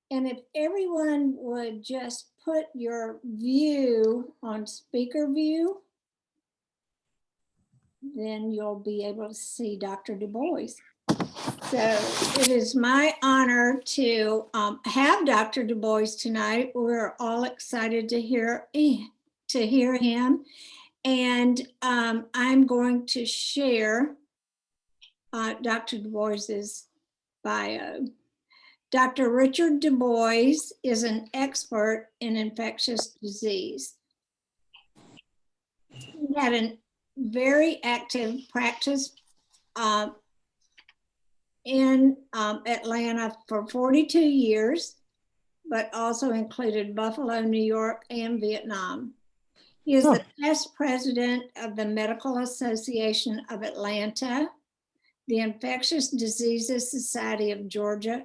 And if everyone would just put your view on speaker view, then you'll be able to see Dr. DuBois. So it is my honor to have Dr. DuBois tonight. We're all excited to hear him. And I'm going to share Dr. DuBois's bio. Dr. Richard DuBois is an expert in infectious disease. He had a very active practice in Atlanta for 42 years, but also included Buffalo, New York, and Vietnam. He is the past president of the Medical Association of Atlanta, the Infectious Diseases Society of Georgia,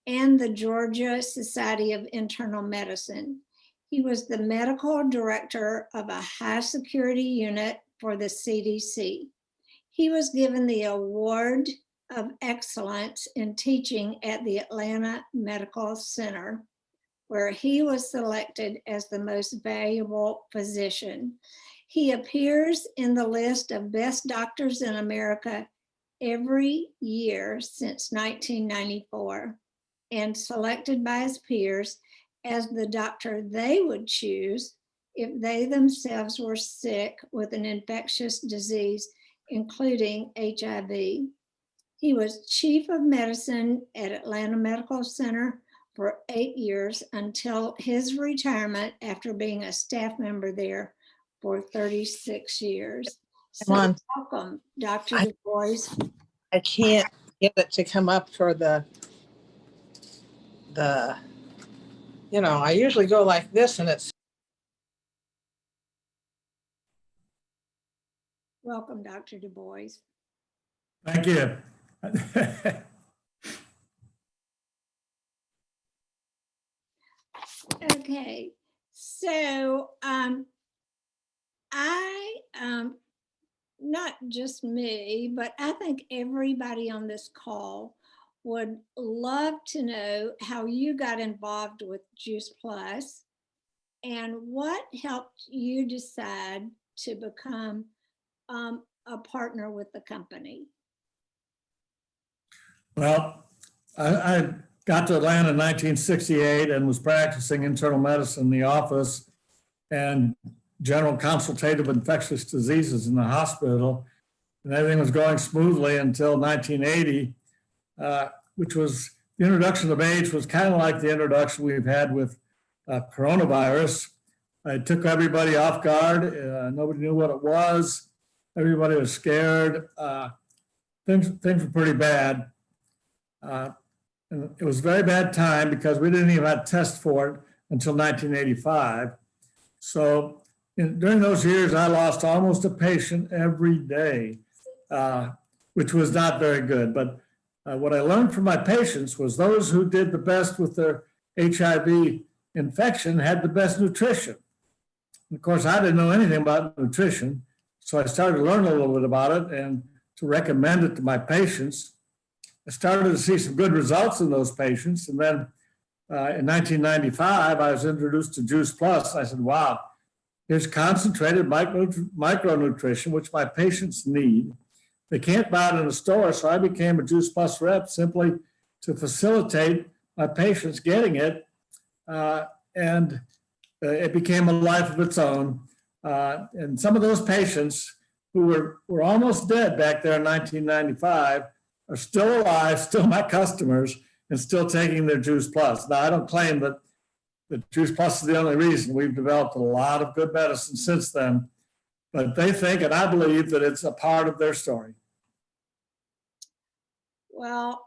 and the Georgia Society of Internal Medicine. He was the medical director of a high security unit for the CDC. He was given the Award of Excellence in Teaching at the Atlanta Medical Center, where he was selected as the most valuable physician. He appears in the list of best doctors in America every year since 1994, and selected by his peers as the doctor they would choose if they themselves were sick with an infectious disease, including HIV. He was chief of medicine at Atlanta Medical Center for 8 years until his retirement after being a staff member there for 36 years. So welcome, Dr. DuBois. I can't get it to come up for the, I usually go like this and it's. Welcome, Dr. DuBois. Thank you. Okay, so not just me, but I think everybody on this call would love to know how you got involved with Juice Plus and what helped you decide to become a partner with the company. Well, I got to Atlanta in 1968 and was practicing internal medicine in the office and general consultative infectious diseases in the hospital. And everything was going smoothly until 1980, which was the introduction of AIDS was kind of like the introduction we've had with coronavirus. It took everybody off guard. Nobody knew what it was. Everybody was scared. Things were pretty bad. And it was a very bad time because we didn't even have a test for it until 1985. So during those years, I lost almost a patient every day, which was not very good. But what I learned from my patients was those who did the best with their HIV infection had the best nutrition. And of course, I didn't know anything about nutrition. So I started to learn a little bit about it and to recommend it to my patients. I started to see some good results in those patients. And then in 1995, I was introduced to Juice Plus. I said, wow, here's concentrated micronutrition, which my patients need. They can't buy it in a store. So I became a Juice Plus rep simply to facilitate my patients getting it. And it became a life of its own. And some of those patients who were almost dead back there in 1995 are still alive, still my customers, and still taking their Juice Plus. Now, I don't claim that the Juice Plus is the only reason. We've developed a lot of good medicine since then, but they think, and I believe, that it's a part of their story. Well,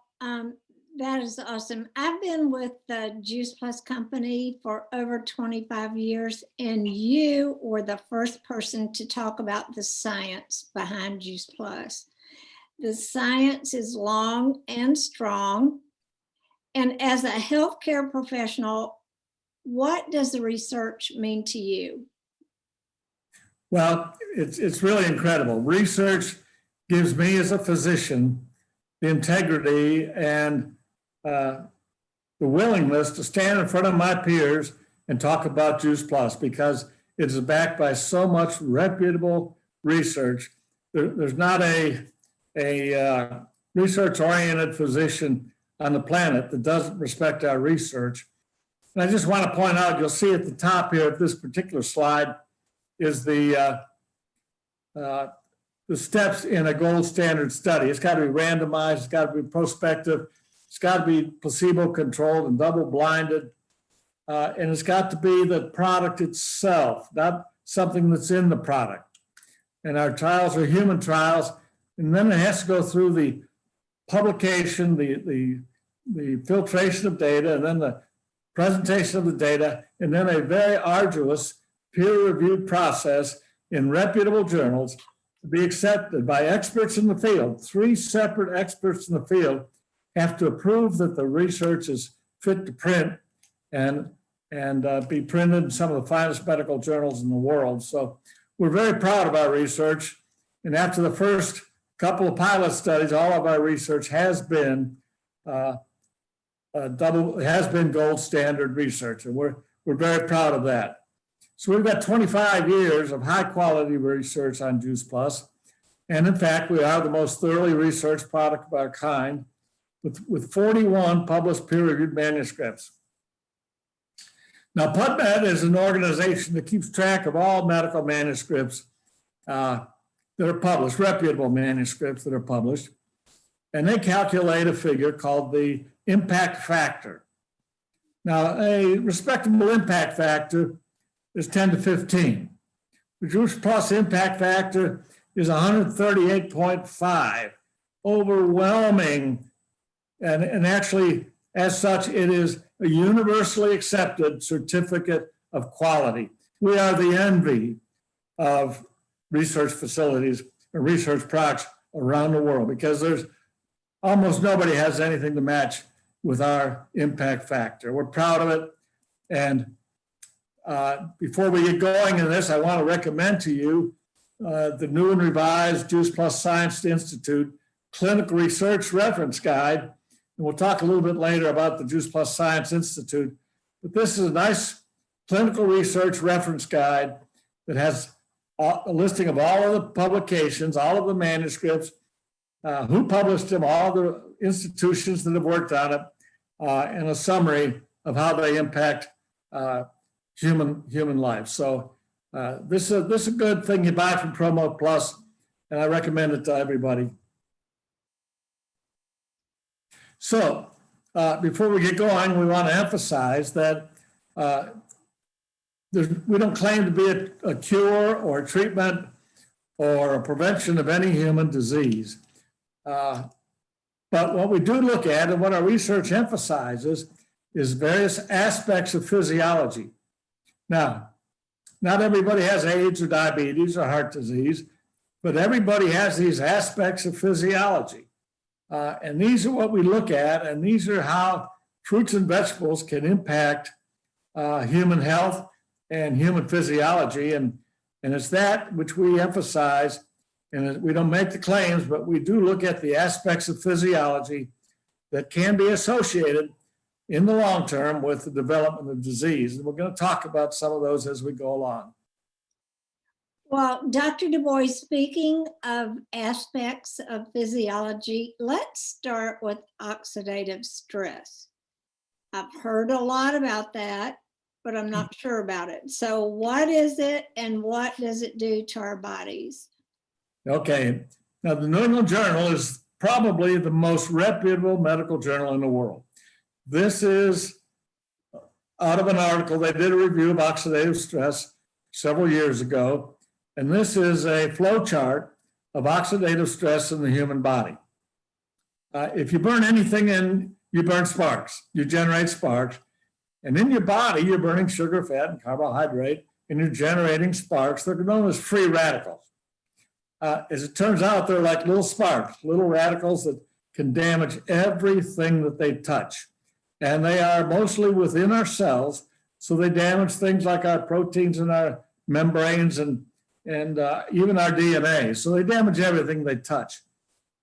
that is awesome. I've been with the Juice Plus company for over 25 years, and you were the first person to talk about the science behind Juice Plus. The science is long and strong. And as a healthcare professional, what does the research mean to you? Well, it's really incredible. Research gives me as a physician the integrity and the willingness to stand in front of my peers and talk about Juice Plus because it is backed by so much reputable research. There's not a research-oriented physician on the planet that doesn't respect our research. And I just want to point out, you'll see at the top here of this particular slide is the steps in a gold standard study. It's got to be randomized, it's got to be prospective, it's got to be placebo-controlled and double-blinded, and it's got to be the product itself, not something that's in the product. And our trials are human trials, and then it has to go through the publication, the filtration of data, and then the presentation of the data, and then a very arduous peer-reviewed process in reputable journals to be accepted by experts in the field. 3 separate experts in the field have to approve that the research is fit to print and be printed in some of the finest medical journals in the world. So we're very proud of our research. And after the first couple of pilot studies, all of our research has been gold standard research, and we're very proud of that. So we've got 25 years of high quality research on Juice Plus, and in fact, we are the most thoroughly researched product of our kind, with 41 published peer-reviewed manuscripts. Now, PubMed is an organization that keeps track of all medical manuscripts that are published, reputable manuscripts that are published, and they calculate a figure called the impact factor. Now, a respectable impact factor is 10 to 15. The Juice Plus impact factor is 138.5, overwhelming, and actually, as such, it is a universally accepted certificate of quality. We are the envy of research facilities and research products around the world because there's almost nobody has anything to match with our impact factor. We're proud of it. And before we get going in this, I want to recommend to you the new and revised Juice Plus Science Institute Clinical Research Reference Guide. And we'll talk a little bit later about the Juice Plus Science Institute. But this is a nice clinical research reference guide that has a listing of all of the publications, all of the manuscripts, who published them, all the institutions that have worked on it, and a summary of how they impact human life. So this is a good thing you buy from Promo Plus, and I recommend it to everybody. So before we get going, we want to emphasize that we don't claim to be a cure or a treatment or a prevention of any human disease. But what we do look at and what our research emphasizes is various aspects of physiology. Now, not everybody has AIDS or diabetes or heart disease, but everybody has these aspects of physiology. And these are what we look at, and these are how fruits and vegetables can impact human health and human physiology. And it's that which we emphasize. And we don't make the claims, but we do look at the aspects of physiology that can be associated in the long term with the development of disease. And we're going to talk about some of those as we go along. Well, Dr. DuBois, speaking of aspects of physiology, let's start with oxidative stress. I've heard a lot about that, but I'm not sure about it. So what is it and what does it do to our bodies? Okay. Now, the New England Journal is probably the most reputable medical journal in the world. This is out of an article. They did a review of oxidative stress several years ago, and this is a flow chart of oxidative stress in the human body. If you burn anything in, you burn sparks. You generate sparks. And in your body, you're burning sugar, fat, and carbohydrate, and you're generating sparks. They're known as free radicals. As it turns out, they're like little sparks, little radicals that can damage everything that they touch. And they are mostly within our cells, so they damage things like our proteins and our membranes and even our DNA. So they damage everything they touch,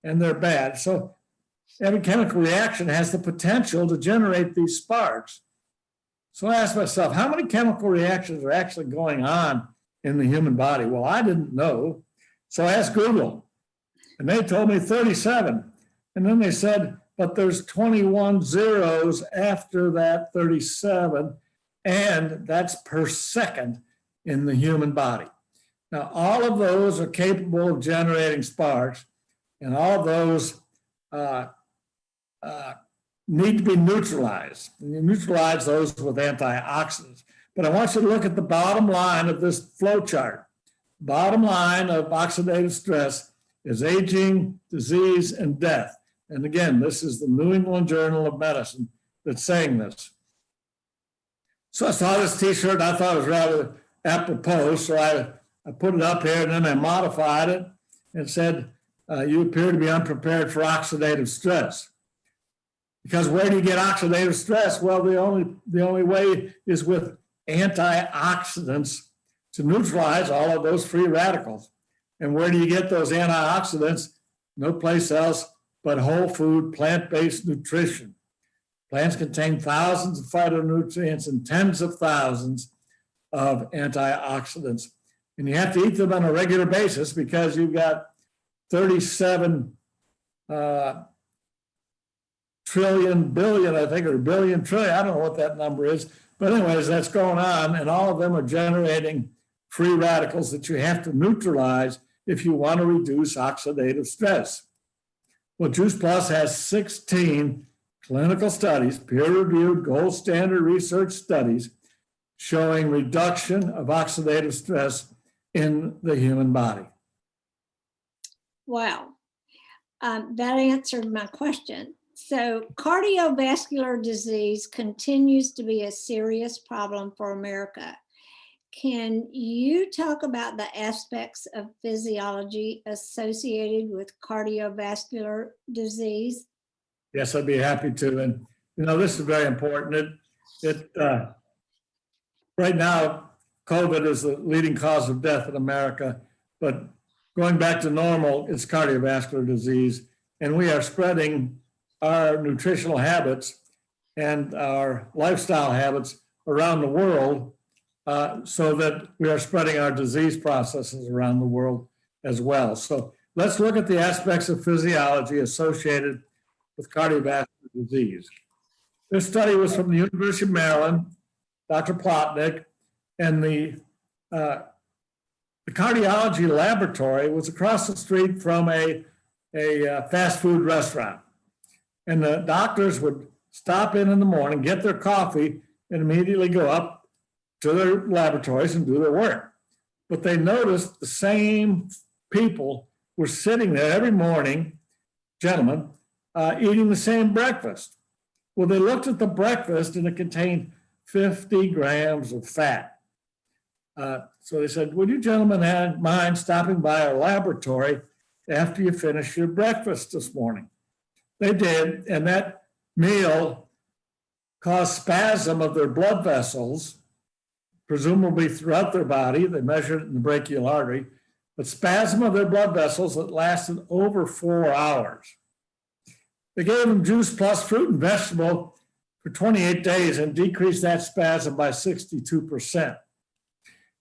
and they're bad. So every chemical reaction has the potential to generate these sparks. So I asked myself, how many chemical reactions are actually going on in the human body? Well, I didn't know. So I asked Google, and they told me 37. And then they said, but there's 21 zeros after that 37, and that's per second in the human body. Now, all of those are capable of generating sparks, and all of those need to be neutralized. And you neutralize those with antioxidants. But I want you to look at the bottom line of this flow chart. Bottom line of oxidative stress is aging, disease, and death. And again, this is the New England Journal of Medicine that's saying this. So I saw this t-shirt and I thought it was rather apropos. So I put it up here and then I modified it and said, you appear to be unprepared for oxidative stress. Because where do you get oxidative stress? Well, the only way is with antioxidants to neutralize all of those free radicals. And where do you get those antioxidants? No place else but whole food, plant-based nutrition. Plants contain thousands of phytonutrients and tens of thousands of antioxidants. And you have to eat them on a regular basis because you've got 37 trillion, billion, I think, or billion, trillion, I don't know what that number is. But anyways, that's going on, and all of them are generating free radicals that you have to neutralize if you want to reduce oxidative stress. Well, Juice Plus has 16 clinical studies, peer-reviewed, gold standard research studies showing reduction of oxidative stress in the human body. Wow, that answered my question. So cardiovascular disease continues to be a serious problem for America. Can you talk about the aspects of physiology associated with cardiovascular disease? Yes, I'd be happy to. And, this is very important. Right now, COVID is the leading cause of death in America, but going back to normal, it's cardiovascular disease. And we are spreading our nutritional habits and our lifestyle habits around the world so that we are spreading our disease processes around the world as well. So let's look at the aspects of physiology associated with cardiovascular disease. This study was from the University of Maryland, Dr. Plotnick, and the cardiology laboratory was across the street from a fast food restaurant. And the doctors would stop in the morning, get their coffee, and immediately go up to their laboratories and do their work. But they noticed the same people were sitting there every morning, gentlemen, eating the same breakfast. Well, they looked at the breakfast and it contained 50 grams of fat. So they said, would you gentlemen mind stopping by our laboratory after you finish your breakfast this morning? They did, and that meal caused spasm of their blood vessels, presumably throughout their body. They measured it in the brachial artery, but spasm of their blood vessels that lasted over 4 hours. They gave them Juice Plus fruit and vegetable for 28 days and decreased that spasm by 62%.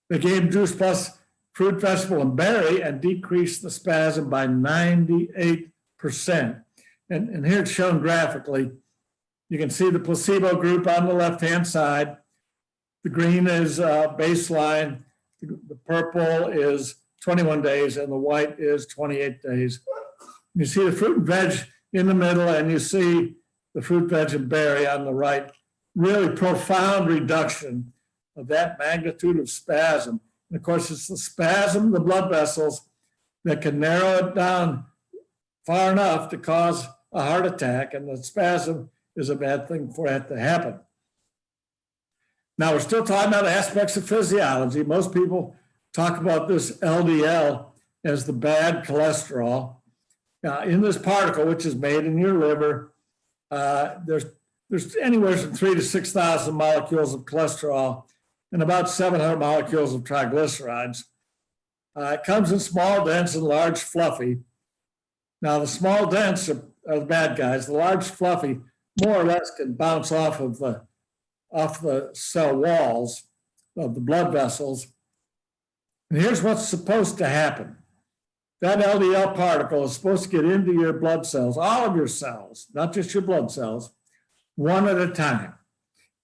They gave them Juice Plus fruit, vegetable, and berry and decreased the spasm by 98%. And here it's shown graphically. You can see the placebo group on the left-hand side. The green is baseline, the purple is 21 days, and the white is 28 days. You see the fruit and veg in the middle, and you see the fruit, veg, and berry on the right. Really profound reduction of that magnitude of spasm. And of course, it's the spasm of the blood vessels that can narrow it down far enough to cause a heart attack, and the spasm is a bad thing for it to happen. Now, we're still talking about aspects of physiology. Most people talk about this LDL as the bad cholesterol. In this particle, which is made in your liver, there's anywhere from 3,000 to 6,000 molecules of cholesterol and about 700 molecules of triglycerides. It comes in small, dense, and large, fluffy. Now, the small, dense are the bad guys. The large fluffy more or less can bounce off the cell walls of the blood vessels. And here's what's supposed to happen. That LDL particle is supposed to get into your blood cells, all of your cells, not just your blood cells, one at a time.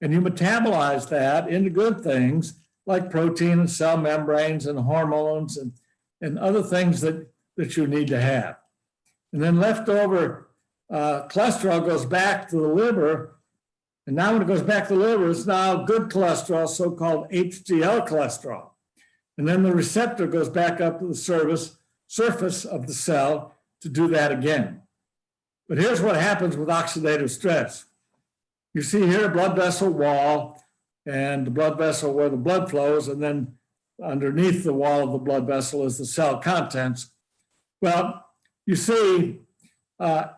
And you metabolize that into good things like protein and cell membranes and hormones and other things that you need to have. And then leftover cholesterol goes back to the liver. And now when it goes back to the liver, it's now good cholesterol, so-called HDL cholesterol. And then the receptor goes back up to the surface of the cell to do that again. But here's what happens with oxidative stress. You see here a blood vessel wall and the blood vessel where the blood flows, and then underneath the wall of the blood vessel is the cell contents. Well, you see the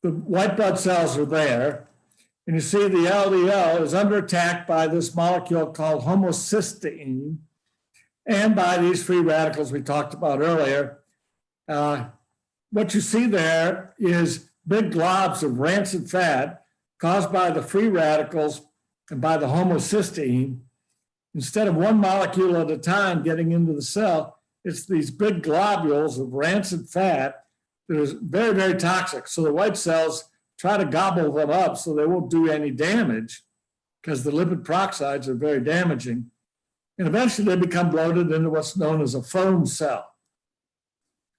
white blood cells are there, and you see the LDL is under attack by this molecule called homocysteine and by these free radicals we talked about earlier. What you see there is big globs of rancid fat caused by the free radicals and by the homocysteine. Instead of one molecule at a time getting into the cell, it's these big globules of rancid fat that is very, very toxic. So the white cells try to gobble them up so they won't do any damage because the lipid peroxides are very damaging. And eventually they become bloated into what's known as a foam cell.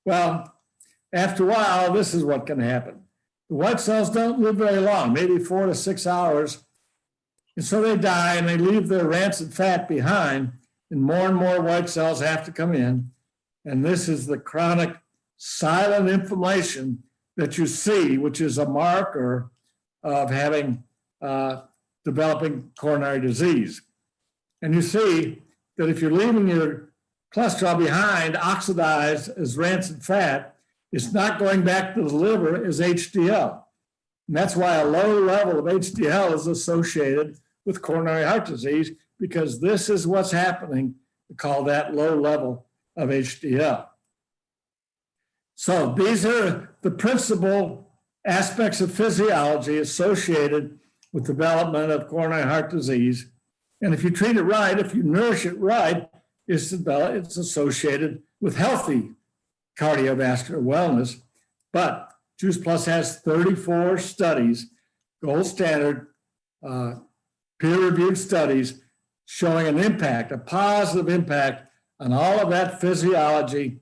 Well, after a while, this is what can happen. The white cells don't live very long, maybe 4 to 6 hours. And so they die and they leave their rancid fat behind, and more white cells have to come in. And this is the chronic silent inflammation that you see, which is a marker of having developing coronary disease. And you see that if you're leaving your cholesterol behind, oxidized as rancid fat, it's not going back to the liver as HDL. And that's why a low level of HDL is associated with coronary heart disease, because this is what's happening. We call that low level of HDL. So these are the principal aspects of physiology associated with development of coronary heart disease. And if you treat it right, if you nourish it right, it's associated with healthy cardiovascular wellness. But Juice Plus has 34 studies, gold standard, peer-reviewed studies showing an impact, a positive impact on all of that physiology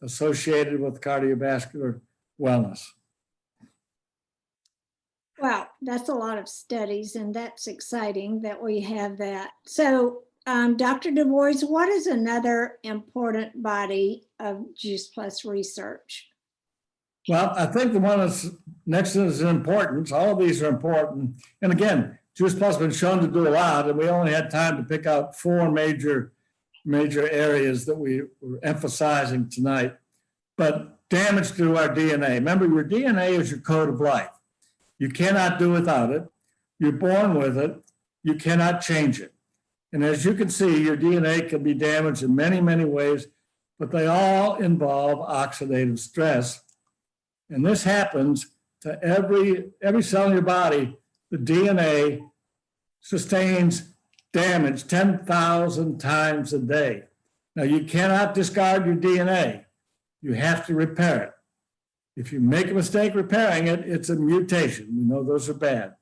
associated with cardiovascular wellness. Wow, that's a lot of studies, and that's exciting that we have that. So, Dr. DuBois, what is another important body of Juice Plus research? Well, I think the one that's next is importance. All of these are important. And again, Juice Plus has been shown to do a lot, and we only had time to pick out 4 major areas that we were emphasizing tonight. But damage to our DNA. Remember, your DNA is your code of life. You cannot do without it. You're born with it. You cannot change it. And as you can see, your DNA can be damaged in many, many ways, but they all involve oxidative stress. And this happens to every cell in your body. The DNA sustains damage 10,000 times a day. Now, you cannot discard your DNA. You have to repair it. If you make a mistake repairing it, it's a mutation. We know those are bad.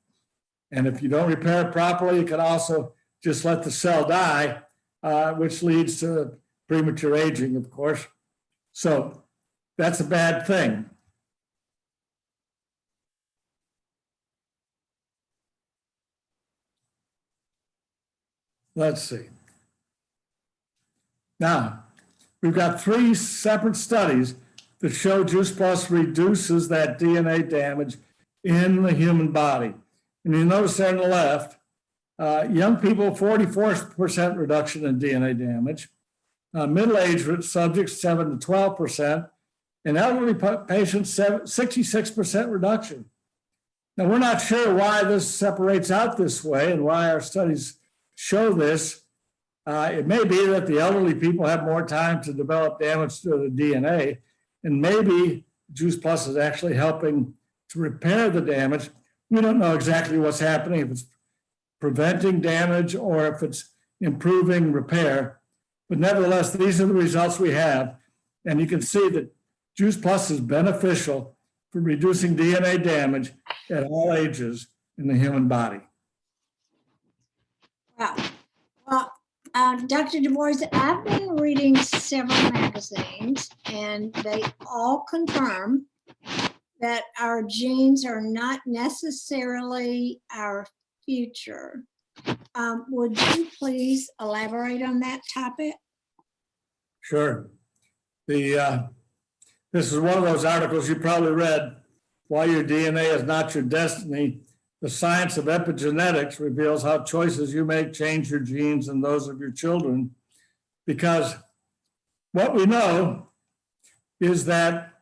And if you don't repair it properly, you can also just let the cell die, which leads to premature aging, of course. So that's a bad thing. Let's see. Now, we've got 3 separate studies that show Juice Plus reduces that DNA damage in the human body. And you notice there on the left, young people, 44% reduction in DNA damage, middle-aged subjects, 7 to 12%, and elderly patients, 66% reduction. Now, we're not sure why this separates out this way and why our studies show this. It may be that the elderly people have more time to develop damage to the DNA, and maybe Juice Plus is actually helping to repair the damage. We don't know exactly what's happening, if it's preventing damage or if it's improving repair. But nevertheless, these are the results we have. And you can see that Juice Plus is beneficial for reducing DNA damage at all ages in the human body. Wow. Well, Dr. DuBois, I've been reading several magazines and they all confirm that our genes are not necessarily our future. Would you please elaborate on that topic? Sure. This is one of those articles you probably read, Why Your DNA is Not Your Destiny. The science of epigenetics reveals how choices you make change your genes and those of your children. Because what we know is that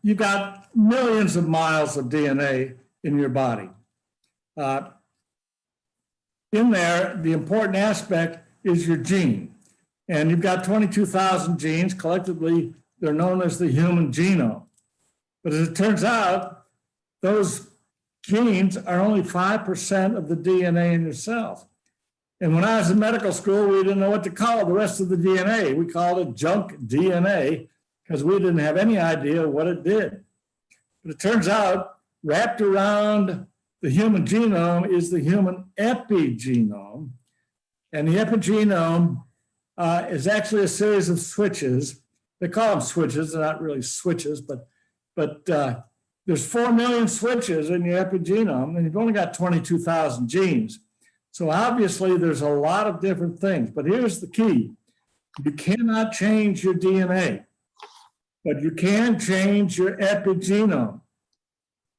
you've got millions of miles of DNA in your body. In there, the important aspect is your gene. And you've got 22,000 genes. Collectively, they're known as the human genome. But as it turns out, those genes are only 5% of the DNA in your cells. And when I was in medical school, we didn't know what to call the rest of the DNA. We called it junk DNA because we didn't have any idea what it did. But it turns out, wrapped around the human genome is the human epigenome. And the epigenome is actually a series of switches. They call them switches, they're not really switches, but there's 4 million switches in your epigenome, and you've only got 22,000 genes. So obviously there's a lot of different things, but here's the key. You cannot change your DNA, but you can change your epigenome.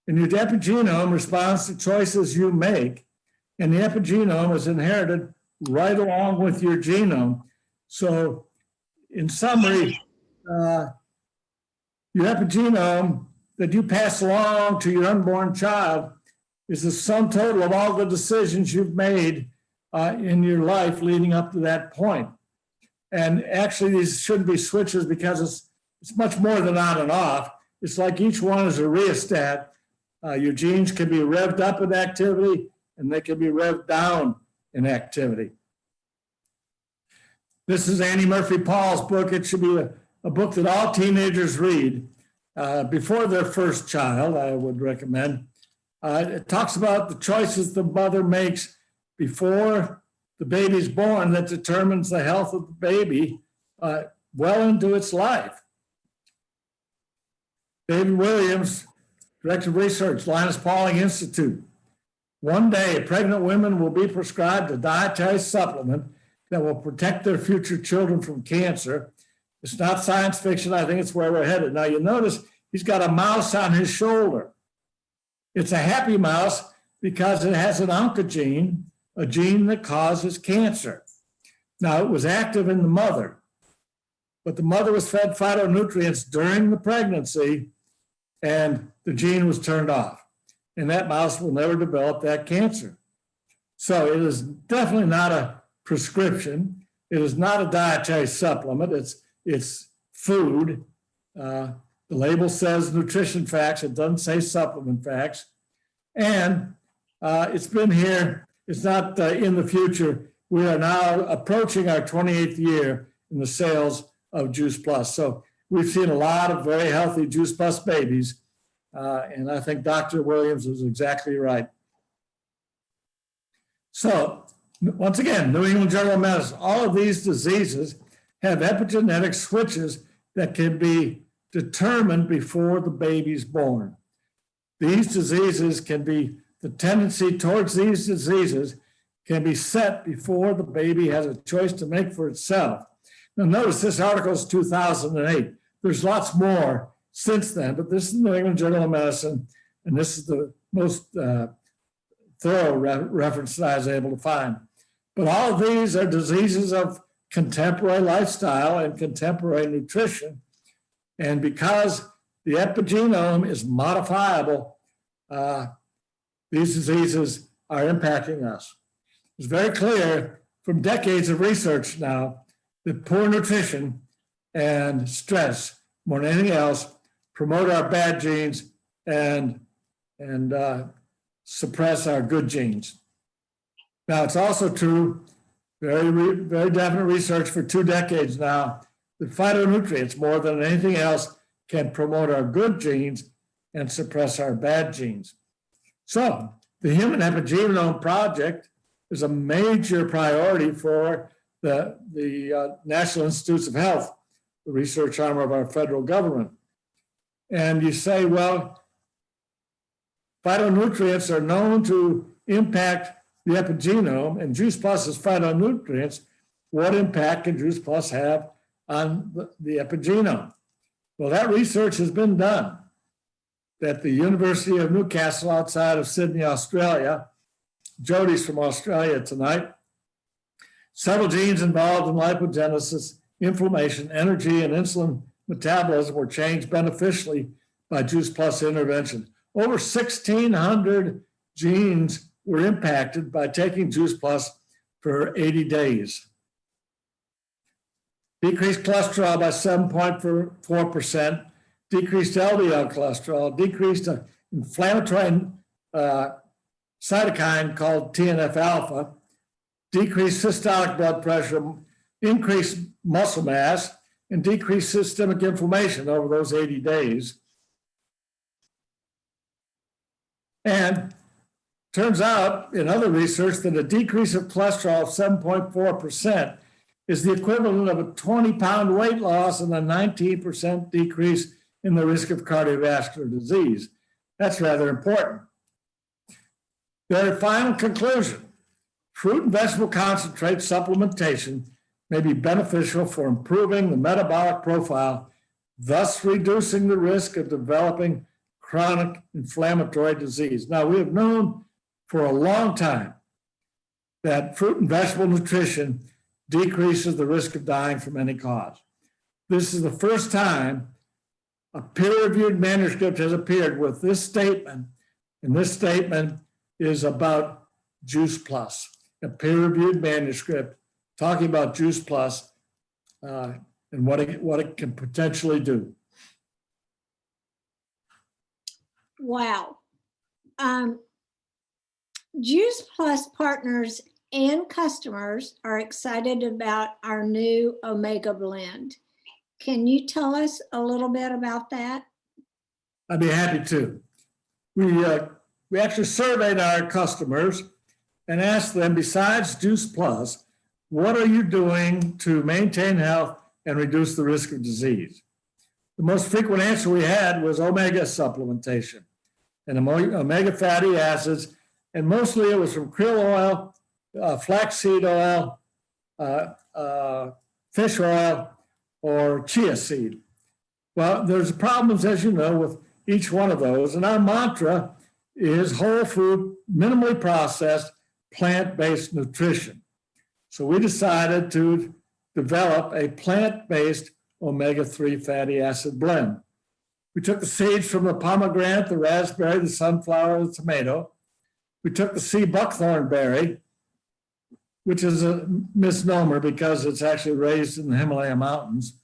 And your epigenome responds to choices you make, and the epigenome is inherited right along with your genome. So in summary, your epigenome that you pass along to your unborn child is the sum total of all the decisions you've made in your life leading up to that point. And actually, these shouldn't be switches because it's much more than on and off. It's like each one is a rheostat. Your genes can be revved up in activity and they can be revved down in activity. This is Annie Murphy Paul's book. It should be a book that all teenagers read before their first child, I would recommend. It talks about the choices the mother makes before the baby's born that determines the health of the baby well into its life. David Williams, Director of Research, Linus Pauling Institute. One day, pregnant women will be prescribed a dietary supplement that will protect their future children from cancer. It's not science fiction. I think it's where we're headed. Now, you notice he's got a mouse on his shoulder. It's a happy mouse because it has an oncogene, a gene that causes cancer. Now, it was active in the mother, but the mother was fed phytonutrients during the pregnancy, and the gene was turned off. And that mouse will never develop that cancer. So it is definitely not a prescription. It is not a dietary supplement. It's food. The label says nutrition facts. It doesn't say supplement facts. And it's been here. It's not in the future. We are now approaching our 28th year in the sales of Juice Plus. So we've seen a lot of very healthy Juice Plus babies. And I think Dr. Williams is exactly right. So once again, New England Journal of Medicine, all of these diseases have epigenetic switches that can be determined before the baby's born. These diseases can be, the tendency towards these diseases can be set before the baby has a choice to make for itself. Now notice this article is 2008. There's lots more since then, but this is the New England Journal of Medicine, and this is the most thorough reference that I was able to find. But all of these are diseases of contemporary lifestyle and contemporary nutrition. And because the epigenome is modifiable, these diseases are impacting us. It's very clear from decades of research now that poor nutrition and stress, more than anything else, promote our bad genes and suppress our good genes. Now, it's also true, very definite research for 2 decades now, that phytonutrients, more than anything else, can promote our good genes and suppress our bad genes. So the Human Epigenome Project is a major priority for the National Institutes of Health, the research arm of our federal government. And you say, well, phytonutrients are known to impact the epigenome, and Juice Plus is phytonutrients. What impact can Juice Plus have on the epigenome? Well, that research has been done at the University of Newcastle outside of Sydney, Australia. Jody's from Australia tonight. Several genes involved in lipogenesis, inflammation, energy, and insulin metabolism were changed beneficially by Juice Plus intervention. Over 1,600 genes were impacted by taking Juice Plus for 80 days. Decreased cholesterol by 7.4%, decreased LDL cholesterol, decreased an inflammatory cytokine called TNF alpha, decreased systolic blood pressure, increased muscle mass, and decreased systemic inflammation over those 80 days. And turns out in other research that a decrease of cholesterol of 7.4% is the equivalent of a 20-pound weight loss and a 19% decrease in the risk of cardiovascular disease. That's rather important. Their final conclusion: fruit and vegetable concentrate supplementation may be beneficial for improving the metabolic profile, thus reducing the risk of developing chronic inflammatory disease. Now, we have known for a long time that fruit and vegetable nutrition decreases the risk of dying from any cause. This is the first time a peer-reviewed manuscript has appeared with this statement, and this statement is about Juice Plus, a peer-reviewed manuscript talking about Juice Plus and what it can potentially do. Wow. Juice Plus partners and customers are excited about our new Omega blend. Can you tell us a little bit about that? I'd be happy to. We actually surveyed our customers and asked them, besides Juice Plus, what are you doing to maintain health and reduce the risk of disease? The most frequent answer we had was Omega supplementation and omega fatty acids, and mostly it was from krill oil, flaxseed oil, fish oil, or chia seed. Well, there's problems, as you know, with each one of those, and our mantra is whole food, minimally processed, plant-based nutrition. So we decided to develop a plant-based omega-3 fatty acid blend. We took the seeds from the pomegranate, the raspberry, the sunflower, the tomato. We took the sea buckthorn berry, which is a misnomer because it's actually raised in the Himalaya mountains.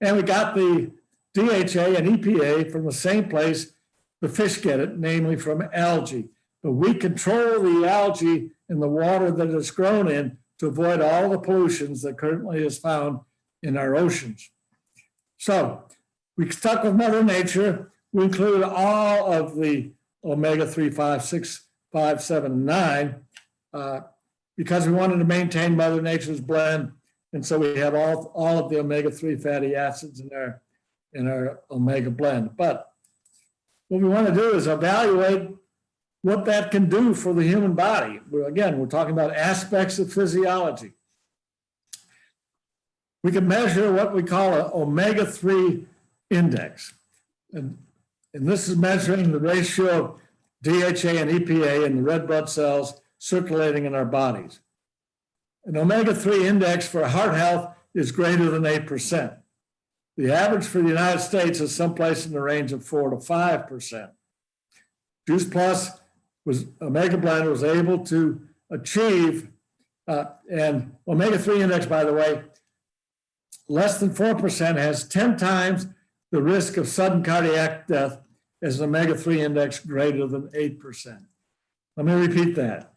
And we got the DHA and EPA from the same place the fish get it, namely from algae. But we control the algae in the water that it's grown in to avoid all the pollutions that currently is found in our oceans. So we stuck with Mother Nature. We included all of the omega-3, 5, 6, 5, 7, and 9 because we wanted to maintain Mother Nature's blend. And so we have all of the omega-3 fatty acids in our omega blend. But what we want to do is evaluate what that can do for the human body. Again, we're talking about aspects of physiology. We can measure what we call an omega-3 index. And this is measuring the ratio of DHA and EPA in the red blood cells circulating in our bodies. An omega-3 index for heart health is greater than 8%. The average for the United States is someplace in the range of 4 to 5%. Juice Plus Omega Blend was able to achieve, and omega-3 index, by the way, less than 4% has 10 times the risk of sudden cardiac death as an omega-3 index greater than 8%. Let me repeat that.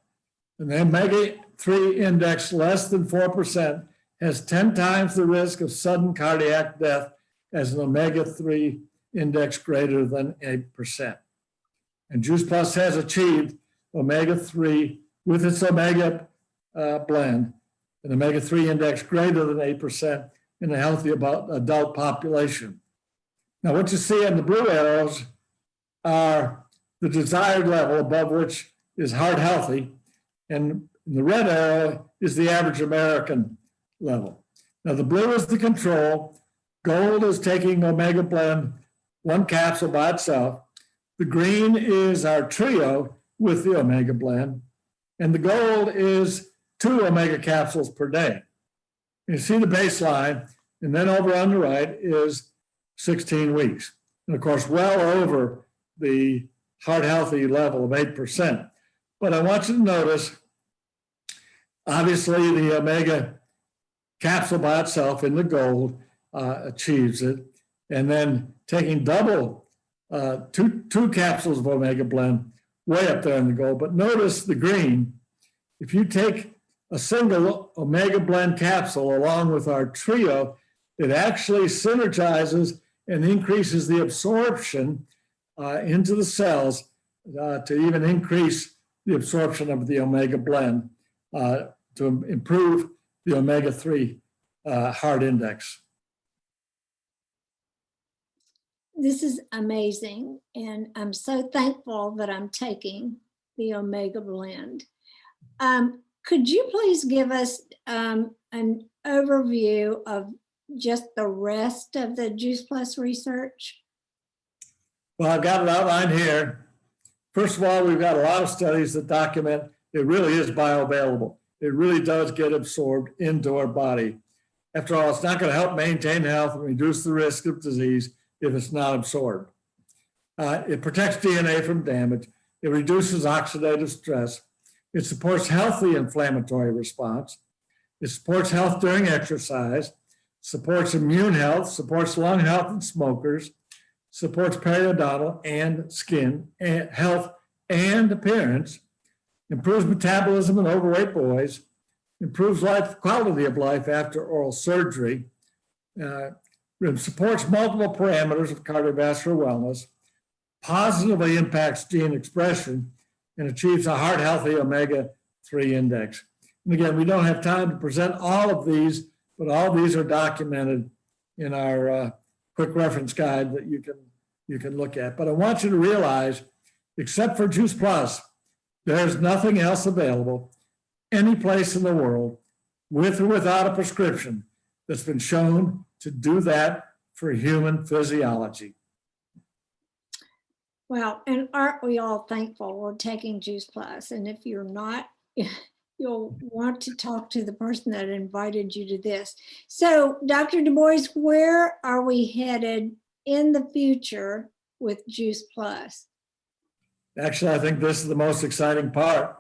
An omega-3 index less than 4% has 10 times the risk of sudden cardiac death as an omega-3 index greater than 8%. And Juice Plus has achieved omega-3 with its omega blend, an omega-3 index greater than 8% in a healthy adult population. Now, what you see in the blue arrows are the desired level above which is heart healthy, and the red arrow is the average American level. Now, the blue is the control. Gold is taking omega blend, one capsule by itself. The green is our trio with the omega blend, and the gold is 2 omega capsules per day. You see the baseline, and then over on the right is 16 weeks. And of course, well over the heart healthy level of 8%. But I want you to notice, obviously, the omega capsule by itself in the gold achieves it. And then taking double, two capsules of omega blend, way up there in the gold. But notice the green. If you take a single omega blend capsule along with our trio, it actually synergizes and increases the absorption into the cells to even increase the absorption of the omega blend to improve the omega-3 heart index. This is amazing, and I'm so thankful that I'm taking the omega blend. Could you please give us an overview of just the rest of the Juice Plus research? Well, I've got it outlined here. First of all, we've got a lot of studies that document it really is bioavailable. It really does get absorbed into our body. After all, it's not going to help maintain health and reduce the risk of disease if it's not absorbed. It protects DNA from damage. It reduces oxidative stress. It supports healthy inflammatory response. It supports health during exercise, supports immune health, supports lung health in smokers, supports periodontal and skin health and appearance, improves metabolism in overweight boys, improves quality of life after oral surgery, supports multiple parameters of cardiovascular wellness, positively impacts gene expression, and achieves a heart healthy omega-3 index. And again, we don't have time to present all of these, but all of these are documented in our quick reference guide that you can look at. But I want you to realize, except for Juice Plus, there's nothing else available any place in the world with or without a prescription that's been shown to do that for human physiology. Well, and aren't we all thankful we're taking Juice Plus? And if you're not, you'll want to talk to the person that invited you to this. So, Dr. DuBois, where are we headed in the future with Juice Plus? Actually, I think this is the most exciting part.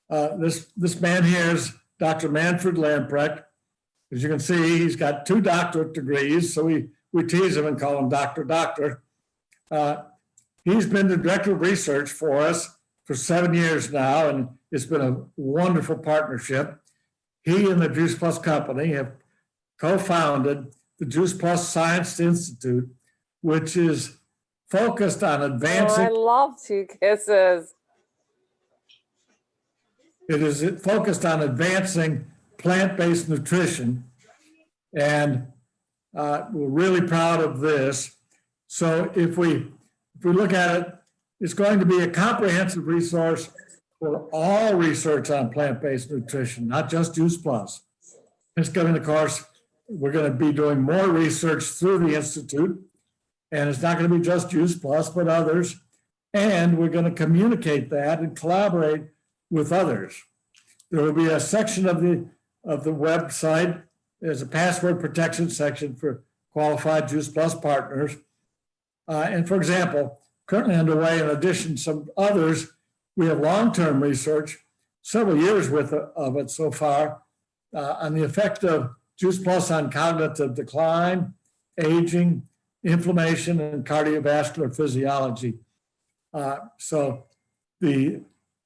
This man here is Dr. Manfred Lamprecht. As you can see, he's got 2 doctorate degrees, so we tease him and call him Doctor. He's been the director of research for us for 7 years now, and it's been a wonderful partnership. He and the Juice Plus company have co-founded the Juice Plus Science Institute, which is focused on advancing. Oh, I love 2 kisses. It is focused on advancing plant-based nutrition, and we're really proud of this. So if we look at it, it's going to be a comprehensive resource for all research on plant-based nutrition, not just Juice Plus. It's going to, of course, we're going to be doing more research through the Institute, and it's not going to be just Juice Plus, but others. And we're going to communicate that and collaborate with others. There will be a section of the website. There's a password protection section for qualified Juice Plus partners. And for example, currently underway, in addition to some others, we have long-term research, several years worth of it so far, on the effect of Juice Plus on cognitive decline, aging, inflammation and cardiovascular physiology. So the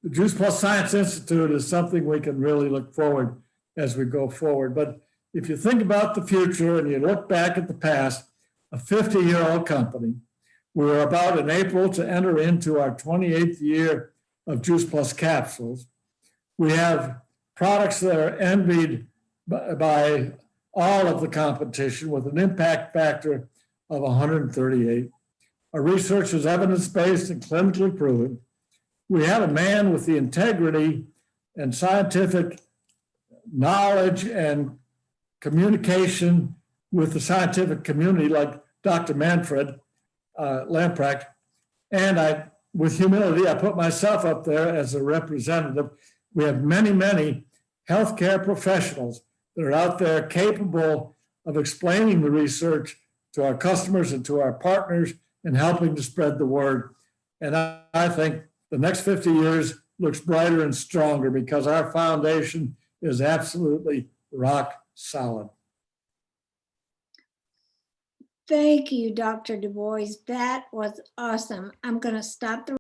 Juice Plus Science Institute is something we can really look forward as we go forward. But if you think about the future and you look back at the past, a 50-year-old company, we were about in April to enter into our 28th year of Juice Plus capsules. We have products that are envied by all of the competition with an impact factor of 138. Our research is evidence-based and clinically proven. We have a man with the integrity and scientific knowledge and communication with the scientific community like Dr. Manfred Lamprecht. And with humility, I put myself up there as a representative. We have many, many healthcare professionals that are out there capable of explaining the research to our customers and to our partners and helping to spread the word. And I think the next 50 years looks brighter and stronger because our foundation is absolutely rock solid. Thank you, Dr. DuBois. That was awesome. I'm going to stop the